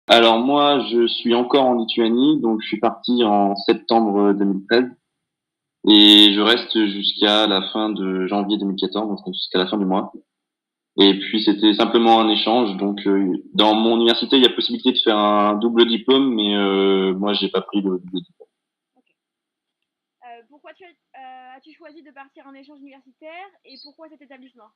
Alors moi, je suis encore en Lituanie, donc je suis parti en septembre 2013 et je reste jusqu'à la fin de janvier 2014, donc jusqu'à la fin du mois. Et puis c'était simplement un échange, donc dans mon université, il y a possibilité de faire un double diplôme, mais moi j'ai pas pris le double diplôme. Ok. Pourquoi as-tu choisi de partir en échange universitaire et pourquoi cet établissement?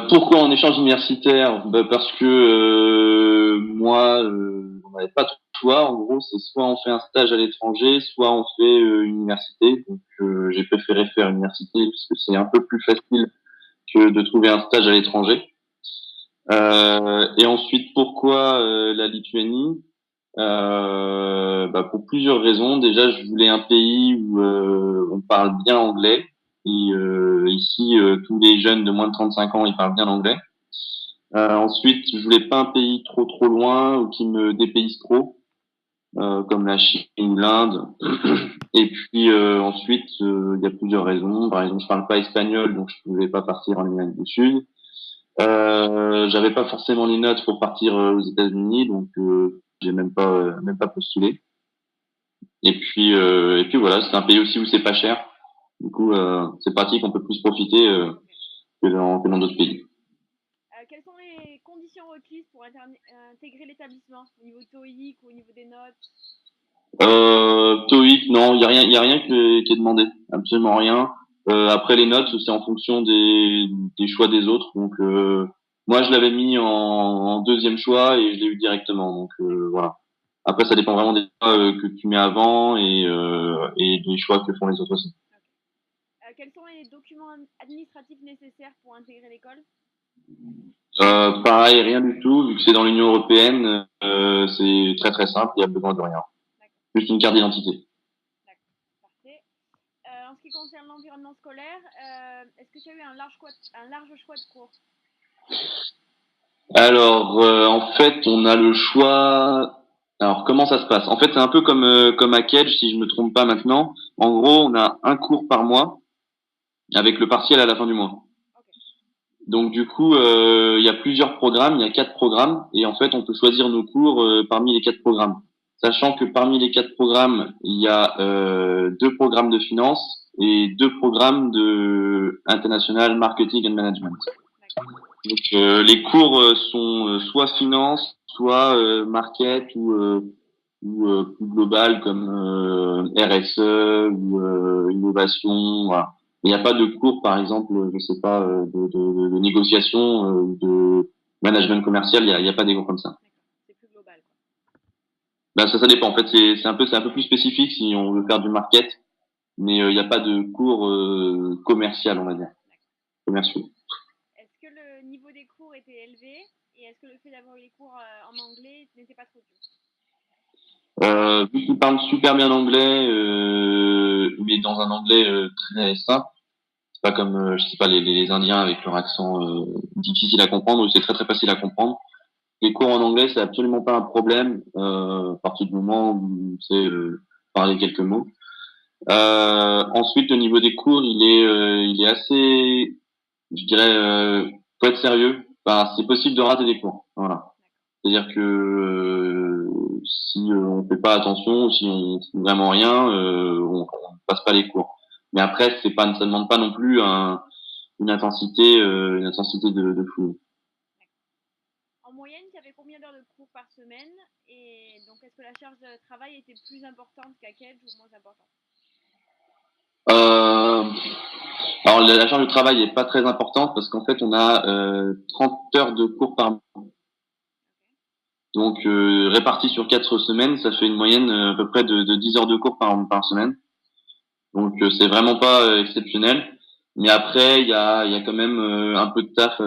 Pourquoi en échange universitaire? Parce que moi, on n'avait pas trop de choix. En gros, c'est soit on fait un stage à l'étranger, soit on fait une université. Donc, j'ai préféré faire une université parce que c'est un peu plus facile que de trouver un stage à l'étranger. Et ensuite, pourquoi la Lituanie? Pour plusieurs raisons. Déjà, je voulais un pays où on parle bien anglais. Et ici, tous les jeunes de moins de 35 ans, ils parlent bien anglais. Ensuite, je voulais pas un pays trop loin ou qui me dépayse trop, comme la Chine ou l'Inde. Et puis ensuite, il y a plusieurs raisons. Par exemple, je parle pas espagnol, donc je pouvais pas partir en Amérique du Sud. J'avais pas forcément les notes pour partir aux États-Unis, donc j'ai même pas postulé. Et puis voilà, c'est un pays aussi où c'est pas cher. Du coup, c'est pratique, on peut plus profiter que dans d'autres pays. Quelles sont les conditions requises pour intégrer l'établissement au niveau TOEIC ou au niveau des notes? TOEIC, non, il y a rien qui est demandé, absolument rien. Après les notes, c'est en fonction des choix des autres. Donc moi, je l'avais mis en deuxième choix et je l'ai eu directement. Donc voilà. Après, ça dépend vraiment des choix que tu mets avant et des choix que font les autres aussi. Ok. Quels sont les documents administratifs nécessaires pour intégrer l'école? Pareil, rien du tout, vu que c'est dans l'Union européenne, c'est très simple, il y a besoin de rien. D'accord, Juste une carte d'identité. d'accord, parfait. En ce qui concerne l'environnement scolaire, est-ce que tu as eu un large choix de cours? Alors, en fait, on a le choix. Alors, comment ça se passe? En fait, c'est un peu comme à Kedge, si je me trompe pas maintenant. En gros, on a un cours par mois avec le partiel à la fin du mois. Ok, Donc, du coup, il y a plusieurs programmes, il y a 4 programmes, et en fait, on peut choisir nos cours parmi les 4 programmes. Sachant que parmi les 4 programmes, il y a 2 programmes de finance et 2 programmes de international marketing and management. d'accord. Donc les cours sont soit finance, soit market ou plus global comme RSE ou innovation. Voilà. Il n'y a pas de cours, par exemple, je sais pas, de négociation ou de management commercial. Il y a pas des cours comme ça. D'accord, c'est plus global, quoi. Ben, ça dépend. En fait, c'est un peu plus spécifique si on veut faire du market, mais il n'y a pas de cours commercial, on va dire, D'accord. commerciaux. Est-ce que le niveau des cours était élevé et est-ce que le fait d'avoir eu les cours en anglais n'était pas trop dur? Vu qu'il parle super bien anglais, mais dans un anglais très simple, c'est pas comme, je sais pas, les Indiens avec leur accent difficile à comprendre, c'est très facile à comprendre. Les cours en anglais, c'est absolument pas un problème, à partir du moment où c'est parler quelques mots. Ensuite, au niveau des cours, il est assez, je dirais, faut être sérieux. Enfin, c'est possible de rater des cours. Voilà. C'est-à-dire que si on fait pas attention, si on fait vraiment rien, on passe pas les cours. Mais après, ça demande pas non plus une intensité de fou. En moyenne, tu avais combien d'heures de cours par semaine? Et donc, est-ce que la charge de travail était plus importante qu'à Kedge ou moins importante? Euh, alors la charge de travail est pas très importante parce qu'en fait on a 30 heures de cours par mois. Donc réparti sur 4 semaines, ça fait une moyenne à peu près de 10 heures de cours par semaine. Donc c'est vraiment pas exceptionnel. Mais après, il y a quand même un peu de taf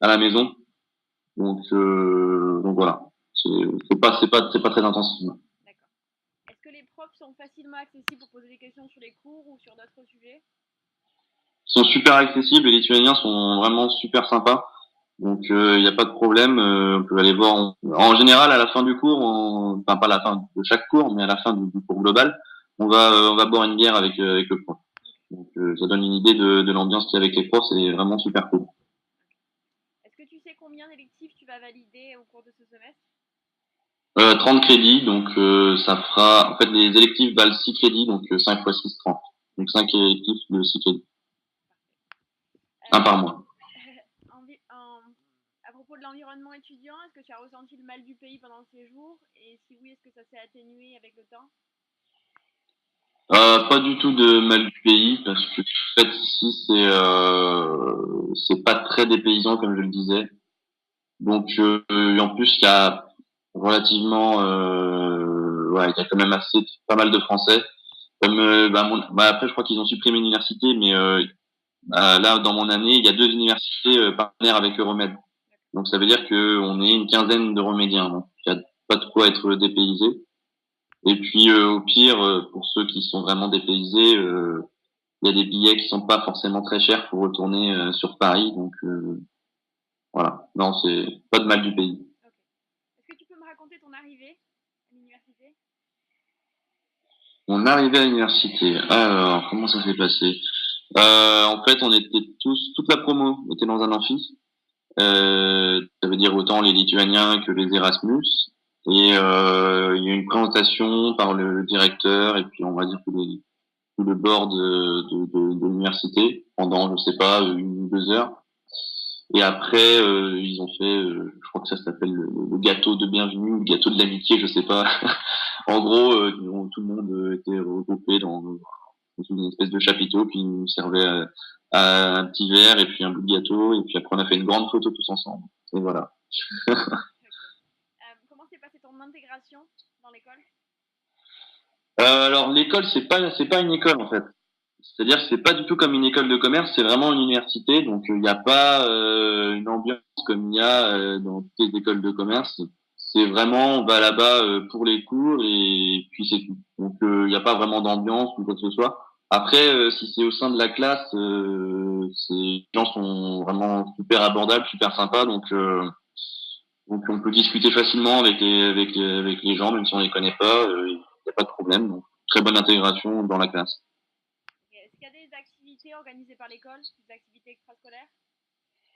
à la maison. Donc voilà. C'est pas très intensif. D'accord. Est-ce que les profs sont facilement accessibles pour poser des questions sur les cours ou sur d'autres sujets? Ils sont super accessibles et les Lituaniens sont vraiment super sympas. Donc il n'y a pas de problème. On peut aller voir. En général, à la fin du cours, enfin pas à la fin de chaque cours, mais à la fin du cours global, on va boire une bière avec le prof. Ok, Donc ça donne une idée de l'ambiance qu'il y a avec les profs. C'est vraiment super cool. ok. Est-ce que tu sais combien d'électifs tu vas à valider au cours de ce semestre? 30 crédits, donc ça fera, en fait, les électifs valent 6 crédits, donc 5 fois 6, 30. Donc 5 électifs de 6 crédits. Un par mois. À propos de l'environnement étudiant, est-ce que tu as ressenti le mal du pays pendant ces jours? Et si oui, est-ce que ça s'est atténué avec le temps? Pas du tout de mal du pays, parce que en fait ici c'est pas très dépaysant comme je le disais. Donc en plus il y a relativement ouais, il y a quand même assez pas mal de Français. Comme après je crois qu'ils ont supprimé l'université, mais là dans mon année il y a 2 universités partenaires avec Euromed. Donc ça veut dire que on est une quinzaine de Romédiens. Donc il y a pas de quoi être dépaysé. Et puis au pire, pour ceux qui sont vraiment dépaysés, il y a des billets qui sont pas forcément très chers pour retourner sur Paris. Donc voilà, non, c'est pas de mal du pays. Ok. Est-ce que tu peux me raconter ton arrivée à l'université? On arrivait à l'université. Alors, comment ça s'est passé? En fait, on était toute la promo était dans un amphi. Ça veut dire autant les Lituaniens que les Erasmus. Et il y a eu une présentation par le directeur et puis on va dire tout le board de l'université pendant, je sais pas, 1 ou 2 heures. Et après, ils ont fait, je crois que ça s'appelle le gâteau de bienvenue, le gâteau de l'amitié, je sais pas. En gros, tout le monde était regroupé dans une espèce de chapiteau, puis ils nous servaient un petit verre et puis un bout de gâteau, et puis après on a fait une grande photo tous ensemble. Et voilà. Comment s'est passée ton intégration dans l'école? Alors l'école, c'est pas une école en fait. C'est-à-dire que c'est pas du tout comme une école de commerce, c'est vraiment une université, donc il n'y a pas une ambiance comme il y a dans toutes les écoles de commerce. C'est vraiment, on va là-bas pour les cours et puis c'est tout. Donc il n'y a pas vraiment d'ambiance ou quoi que ce soit. Après, si c'est au sein de la classe, les gens sont vraiment super abordables, super sympas, donc on peut discuter facilement avec les gens, même si on les connaît pas, il n'y a pas de problème. Donc très bonne intégration dans la classe. Est-ce qu'il y a des activités organisées par l'école, des activités extrascolaires?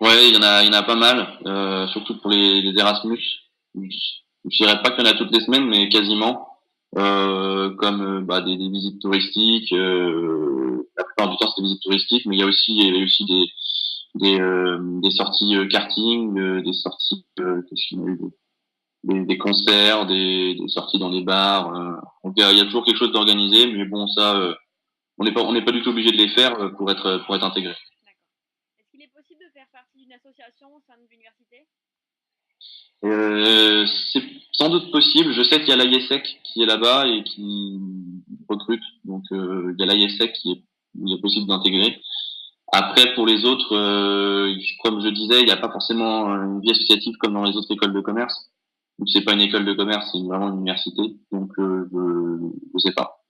Ouais, il y en a pas mal, surtout pour les Erasmus. Je dirais pas qu'il y en a toutes les semaines, mais quasiment. Comme des visites touristiques. La plupart du temps, c'est des visites touristiques, mais il y avait aussi des sorties karting, des sorties qu'est-ce qu'il y a eu, des concerts, des sorties dans des bars. Donc il y a toujours quelque chose d'organisé, mais bon, ça, on n'est pas du tout obligé de les faire pour être intégré. D'accord. Est-ce qu'il est possible de faire partie d'une association au sein de l'université? C'est sans doute possible. Je sais qu'il y a l'IESEC qui est là-bas et qui recrute. Donc il y a l'IESEC il est possible d'intégrer. Après, pour les autres, comme je disais, il n'y a pas forcément une vie associative comme dans les autres écoles de commerce. Donc c'est pas une école de commerce, c'est vraiment une université. Donc je sais pas.